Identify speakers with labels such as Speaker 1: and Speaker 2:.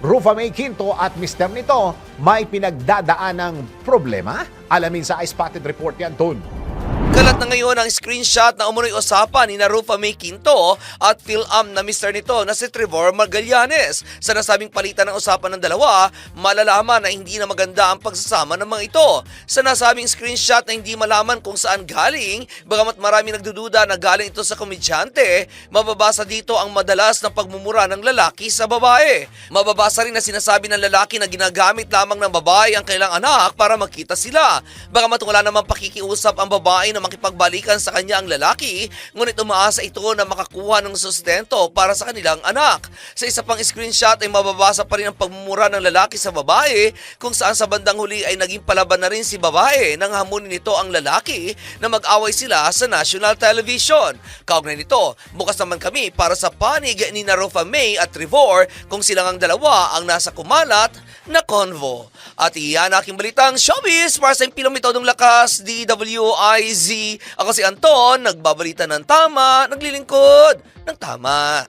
Speaker 1: Rufa May Quinto at mister nito may pinagdadaan ng problema? Alamin sa iSpotted Report yan, Ton.
Speaker 2: Kalat na ngayon ang screenshot na umunoy usapan ni Rufa May Quinto at PhilAm na mister nito na si Trevor Magallanes. Sa nasabing palitan ng usapan ng dalawa, malalaman na hindi na maganda ang pagsasama ng mga ito. Sa nasabing screenshot na hindi malaman kung saan galing, bagamat marami nagdududa na galing ito sa komedyante, mababasa dito ang madalas na pagmumura ng lalaki sa babae. Mababasa rin na sinasabi ng lalaki na ginagamit lamang ng babae ang kailang anak para magkita sila. Bagamat wala namang pakikiusap ang babae na makipagbalikan sa kanya ang lalaki, ngunit umaasa ito na makakuha ng sustento para sa kanilang anak. Sa isa pang screenshot ay mababasa pa rin ang pagmumura ng lalaki sa babae, kung saan sa bandang huli ay naging palaban na rin si babae nang hamunin nito ang lalaki na mag-away sila sa national television. Kaugnay nito, bukas naman kami para sa panig ni Rufa May at Trevor kung silang ang dalawa ang nasa kumalat na convo. At iyan aking balitang showbiz para sa Impilong Metodong Lakas, DWIZ. Ako si Anton, nagbabalita ng tama, naglilingkod ng tama.